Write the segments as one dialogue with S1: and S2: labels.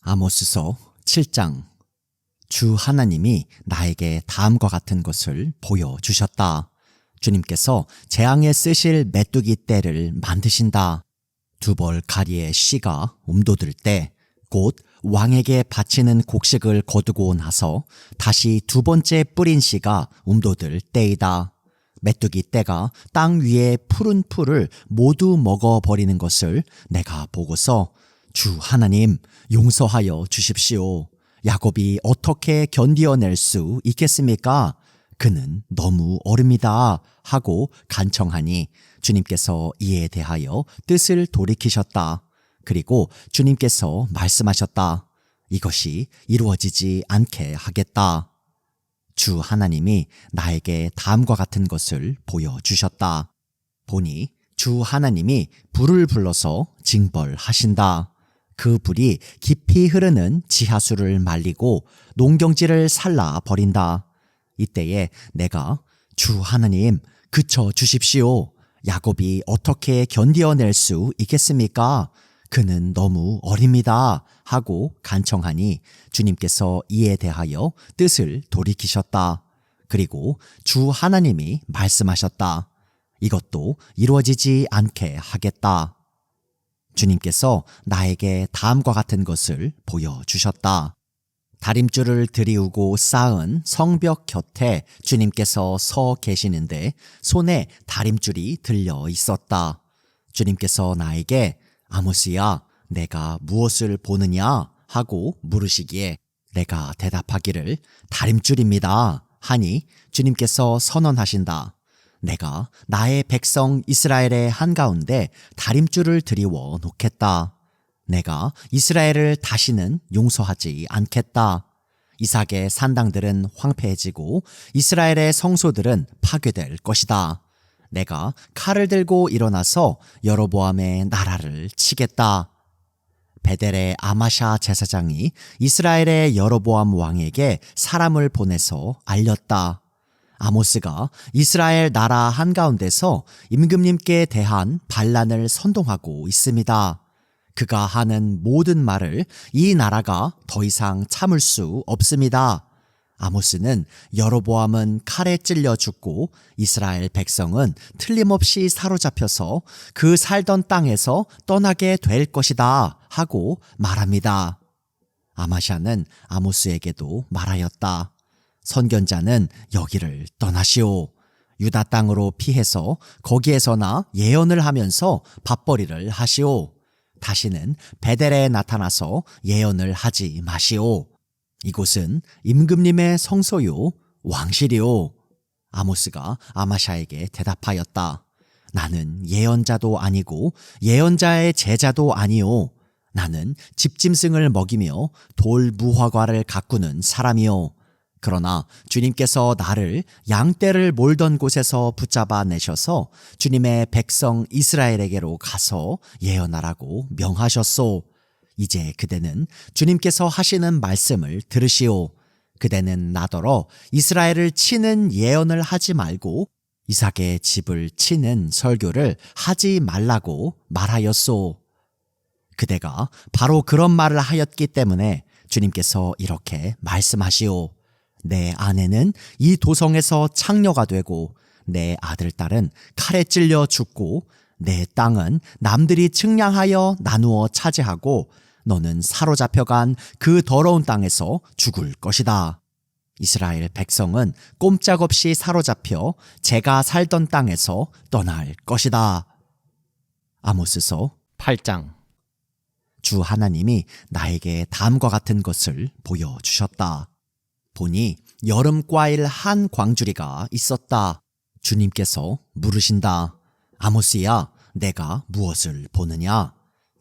S1: 아모스서 7장. 주 하나님이 나에게 다음과 같은 것을 보여주셨다. 주님께서 재앙에 쓰실 메뚜기 떼를 만드신다. 두 벌 가리의 씨가 움돋을 때 곧 왕에게 바치는 곡식을 거두고 나서 다시 두 번째 뿌린 씨가 움돋을 때이다. 메뚜기 떼가 땅 위에 푸른 풀을 모두 먹어버리는 것을 내가 보고서 주 하나님 용서하여 주십시오. 야곱이 어떻게 견디어낼 수 있겠습니까? 그는 너무 어립니다 하고 간청하니 주님께서 이에 대하여 뜻을 돌이키셨다. 그리고 주님께서 말씀하셨다. 이것이 이루어지지 않게 하겠다. 주 하나님이 나에게 다음과 같은 것을 보여주셨다. 보니 주 하나님이 불을 불러서 징벌하신다. 그 불이 깊이 흐르는 지하수를 말리고 농경지를 살라 버린다. 이때에 내가 주 하나님 그쳐 주십시오. 야곱이 어떻게 견디어낼 수 있겠습니까? 그는 너무 어립니다 하고 간청하니 주님께서 이에 대하여 뜻을 돌이키셨다. 그리고 주 하나님이 말씀하셨다. 이것도 이루어지지 않게 하겠다. 주님께서 나에게 다음과 같은 것을 보여주셨다. 다림줄을 들이우고 쌓은 성벽 곁에 주님께서 서 계시는데 손에 다림줄이 들려 있었다. 주님께서 나에게 아모스야, 내가 무엇을 보느냐 하고 물으시기에 내가 대답하기를 다림줄입니다 하니 주님께서 선언하신다. 내가 나의 백성 이스라엘의 한가운데 다림줄을 드리워 놓겠다. 내가 이스라엘을 다시는 용서하지 않겠다. 이삭의 산당들은 황폐해지고 이스라엘의 성소들은 파괴될 것이다. 내가 칼을 들고 일어나서 여로보암의 나라를 치겠다. 베델의 아마샤 제사장이 이스라엘의 여로보암 왕에게 사람을 보내서 알렸다. 아모스가 이스라엘 나라 한가운데서 임금님께 대한 반란을 선동하고 있습니다. 그가 하는 모든 말을 이 나라가 더 이상 참을 수 없습니다. 아모스는 여로보암은 칼에 찔려 죽고 이스라엘 백성은 틀림없이 사로잡혀서 그 살던 땅에서 떠나게 될 것이다 하고 말합니다. 아마샤는 아모스에게도 말하였다. 선견자는 여기를 떠나시오. 유다 땅으로 피해서 거기에서나 예언을 하면서 밥벌이를 하시오. 다시는 베델에 나타나서 예언을 하지 마시오. 이곳은 임금님의 성소요 왕실이요. 아모스가 아마샤에게 대답하였다. 나는 예언자도 아니고 예언자의 제자도 아니요. 나는 집짐승을 먹이며 돌 무화과를 가꾸는 사람이요. 그러나 주님께서 나를 양떼를 몰던 곳에서 붙잡아 내셔서 주님의 백성 이스라엘에게로 가서 예언하라고 명하셨소. 이제 그대는 주님께서 하시는 말씀을 들으시오. 그대는 나더러 이스라엘을 치는 예언을 하지 말고 이삭의 집을 치는 설교를 하지 말라고 말하였소. 그대가 바로 그런 말을 하였기 때문에 주님께서 이렇게 말씀하시오. 내 아내는 이 도성에서 창녀가 되고 내 아들 딸은 칼에 찔려 죽고 내 땅은 남들이 측량하여 나누어 차지하고 너는 사로잡혀간 그 더러운 땅에서 죽을 것이다. 이스라엘 백성은 꼼짝없이 사로잡혀 제가 살던 땅에서 떠날 것이다. 아모스서 8장. 주 하나님이 나에게 다음과 같은 것을 보여주셨다. 보니 여름과일 한 광주리가 있었다. 주님께서 물으신다. 아모스야, 내가 무엇을 보느냐?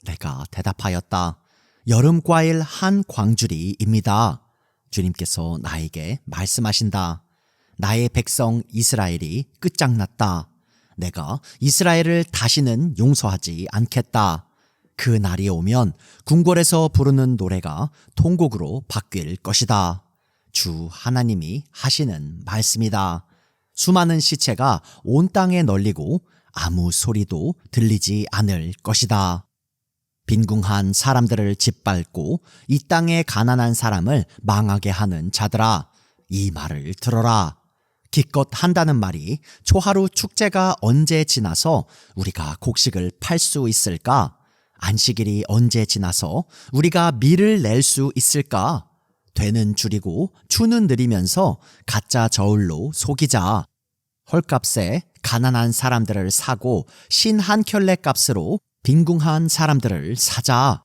S1: 내가 대답하였다. 여름과일 한 광주리입니다. 주님께서 나에게 말씀하신다. 나의 백성 이스라엘이 끝장났다. 내가 이스라엘을 다시는 용서하지 않겠다. 그 날이 오면 궁궐에서 부르는 노래가 통곡으로 바뀔 것이다. 주 하나님이 하시는 말씀이다. 수많은 시체가 온 땅에 널리고 아무 소리도 들리지 않을 것이다. 빈궁한 사람들을 짓밟고 이 땅의 가난한 사람을 망하게 하는 자들아, 이 말을 들어라. 기껏 한다는 말이 초하루 축제가 언제 지나서 우리가 곡식을 팔 수 있을까? 안식일이 언제 지나서 우리가 밀을 낼 수 있을까? 되는 줄이고 추는 느리면서 가짜 저울로 속이자. 헐값에 가난한 사람들을 사고 신 한 켤레 값으로 빈궁한 사람들을 사자.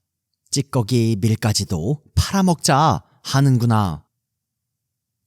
S1: 찌꺼기 밀까지도 팔아먹자 하는구나.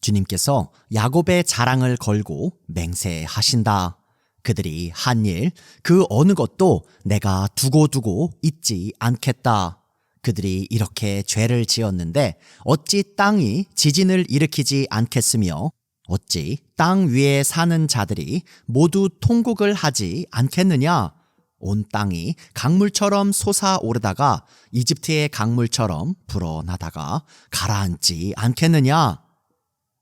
S1: 주님께서 야곱의 자랑을 걸고 맹세하신다. 그들이 한 일, 그 어느 것도 내가 두고두고 잊지 않겠다. 그들이 이렇게 죄를 지었는데 어찌 땅이 지진을 일으키지 않겠으며 어찌 땅 위에 사는 자들이 모두 통곡을 하지 않겠느냐? 온 땅이 강물처럼 솟아오르다가 이집트의 강물처럼 불어나다가 가라앉지 않겠느냐?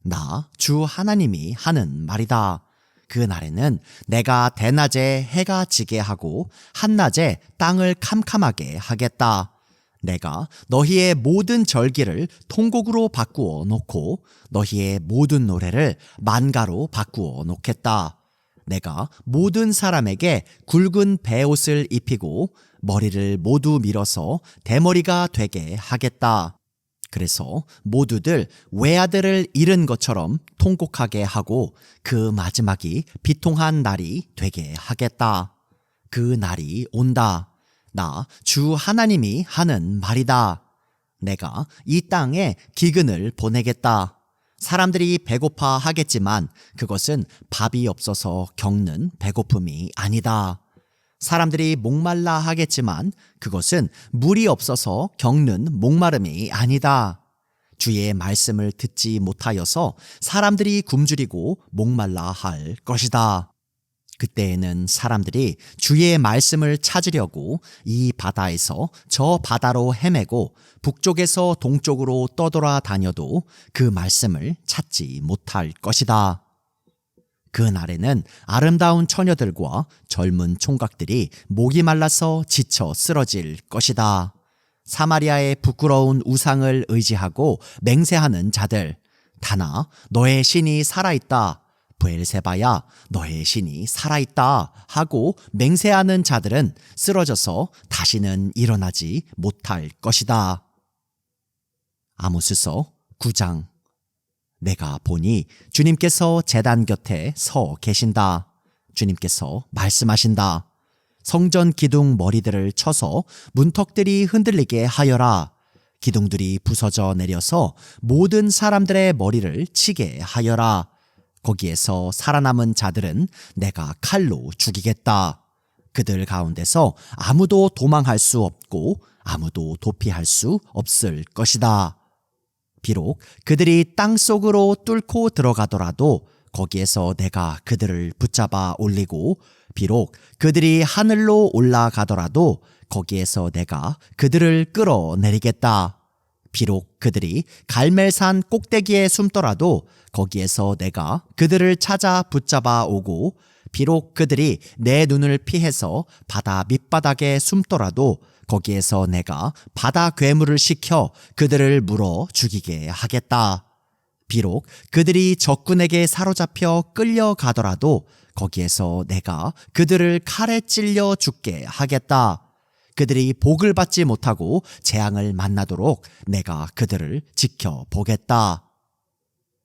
S1: 나 주 하나님이 하는 말이다. 그 날에는 내가 대낮에 해가 지게 하고 한낮에 땅을 캄캄하게 하겠다. 내가 너희의 모든 절기를 통곡으로 바꾸어 놓고 너희의 모든 노래를 만가로 바꾸어 놓겠다. 내가 모든 사람에게 굵은 베옷을 입히고 머리를 모두 밀어서 대머리가 되게 하겠다. 그래서 모두들 외아들을 잃은 것처럼 통곡하게 하고 그 마지막이 비통한 날이 되게 하겠다. 그 날이 온다. 나 주 하나님이 하는 말이다. 내가 이 땅에 기근을 보내겠다. 사람들이 배고파 하겠지만 그것은 밥이 없어서 겪는 배고픔이 아니다. 사람들이 목말라 하겠지만 그것은 물이 없어서 겪는 목마름이 아니다. 주의 말씀을 듣지 못하여서 사람들이 굶주리고 목말라 할 것이다. 그때에는 사람들이 주의 말씀을 찾으려고 이 바다에서 저 바다로 헤매고 북쪽에서 동쪽으로 떠돌아 다녀도 그 말씀을 찾지 못할 것이다. 그 날에는 아름다운 처녀들과 젊은 총각들이 목이 말라서 지쳐 쓰러질 것이다. 사마리아의 부끄러운 우상을 의지하고 맹세하는 자들, 다나 너의 신이 살아있다. 브엘세바야 너의 신이 살아있다 하고 맹세하는 자들은 쓰러져서 다시는 일어나지 못할 것이다. 아모스서 9장. 내가 보니 주님께서 제단 곁에 서 계신다. 주님께서 말씀하신다. 성전 기둥 머리들을 쳐서 문턱들이 흔들리게 하여라. 기둥들이 부서져 내려서 모든 사람들의 머리를 치게 하여라. 거기에서 살아남은 자들은 내가 칼로 죽이겠다. 그들 가운데서 아무도 도망할 수 없고 아무도 도피할 수 없을 것이다. 비록 그들이 땅속으로 뚫고 들어가더라도 거기에서 내가 그들을 붙잡아 올리고 비록 그들이 하늘로 올라가더라도 거기에서 내가 그들을 끌어내리겠다. 비록 그들이 갈멜산 꼭대기에 숨더라도 거기에서 내가 그들을 찾아 붙잡아 오고 비록 그들이 내 눈을 피해서 바다 밑바닥에 숨더라도 거기에서 내가 바다 괴물을 시켜 그들을 물어 죽이게 하겠다. 비록 그들이 적군에게 사로잡혀 끌려가더라도 거기에서 내가 그들을 칼에 찔려 죽게 하겠다. 그들이 복을 받지 못하고 재앙을 만나도록 내가 그들을 지켜보겠다.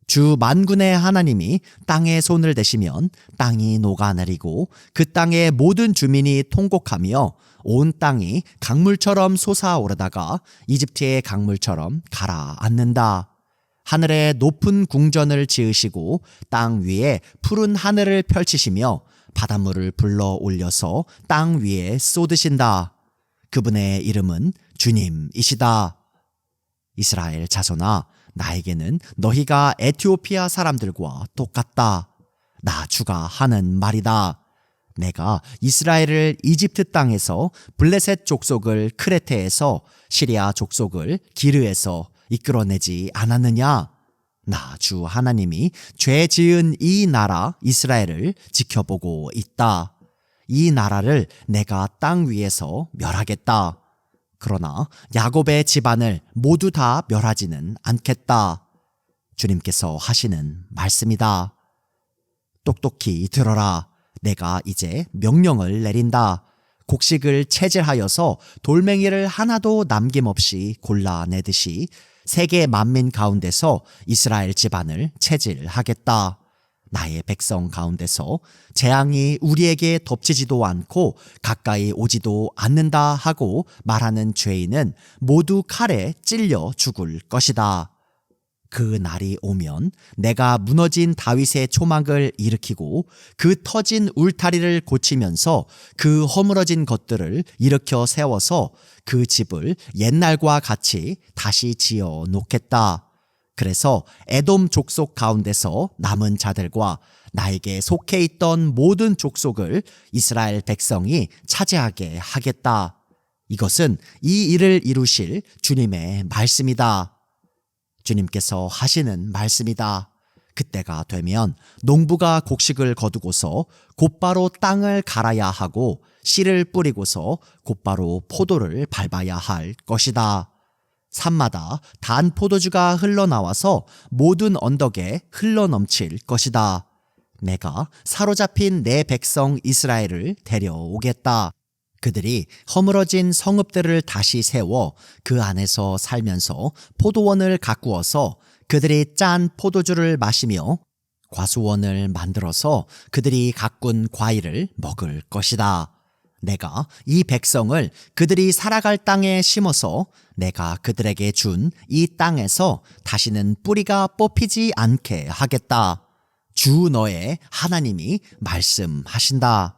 S1: 주 만군의 하나님이 땅에 손을 대시면 땅이 녹아내리고 그 땅의 모든 주민이 통곡하며 온 땅이 강물처럼 솟아오르다가 이집트의 강물처럼 가라앉는다. 하늘에 높은 궁전을 지으시고 땅 위에 푸른 하늘을 펼치시며 바닷물을 불러 올려서 땅 위에 쏟으신다. 그분의 이름은 주님이시다. 이스라엘 자손아, 나에게는 너희가 에티오피아 사람들과 똑같다. 나 주가 하는 말이다. 내가 이스라엘을 이집트 땅에서 블레셋 족속을 크레테에서 시리아 족속을 기르에서 이끌어내지 않았느냐? 나 주 하나님이 죄 지은 이 나라 이스라엘을 지켜보고 있다. 이 나라를 내가 땅 위에서 멸하겠다. 그러나 야곱의 집안을 모두 다 멸하지는 않겠다. 주님께서 하시는 말씀이다. 똑똑히 들어라. 내가 이제 명령을 내린다. 곡식을 채질하여서 돌멩이를 하나도 남김없이 골라내듯이 세계 만민 가운데서 이스라엘 집안을 채질하겠다. 나의 백성 가운데서 재앙이 우리에게 덮치지도 않고 가까이 오지도 않는다 하고 말하는 죄인은 모두 칼에 찔려 죽을 것이다. 그 날이 오면 내가 무너진 다윗의 초막을 일으키고 그 터진 울타리를 고치면서 그 허물어진 것들을 일으켜 세워서 그 집을 옛날과 같이 다시 지어 놓겠다. 그래서 에돔 족속 가운데서 남은 자들과 나에게 속해 있던 모든 족속을 이스라엘 백성이 차지하게 하겠다. 이것은 이 일을 이루실 주님의 말씀이다. 주님께서 하시는 말씀이다. 그때가 되면 농부가 곡식을 거두고서 곧바로 땅을 갈아야 하고 씨를 뿌리고서 곧바로 포도를 밟아야 할 것이다. 산마다 단 포도주가 흘러나와서 모든 언덕에 흘러넘칠 것이다. 내가 사로잡힌 내 백성 이스라엘을 데려오겠다. 그들이 허물어진 성읍들을 다시 세워 그 안에서 살면서 포도원을 가꾸어서 그들이 짠 포도주를 마시며 과수원을 만들어서 그들이 가꾼 과일을 먹을 것이다. 내가 이 백성을 그들이 살아갈 땅에 심어서 내가 그들에게 준 이 땅에서 다시는 뿌리가 뽑히지 않게 하겠다. 주 너의 하나님이 말씀하신다.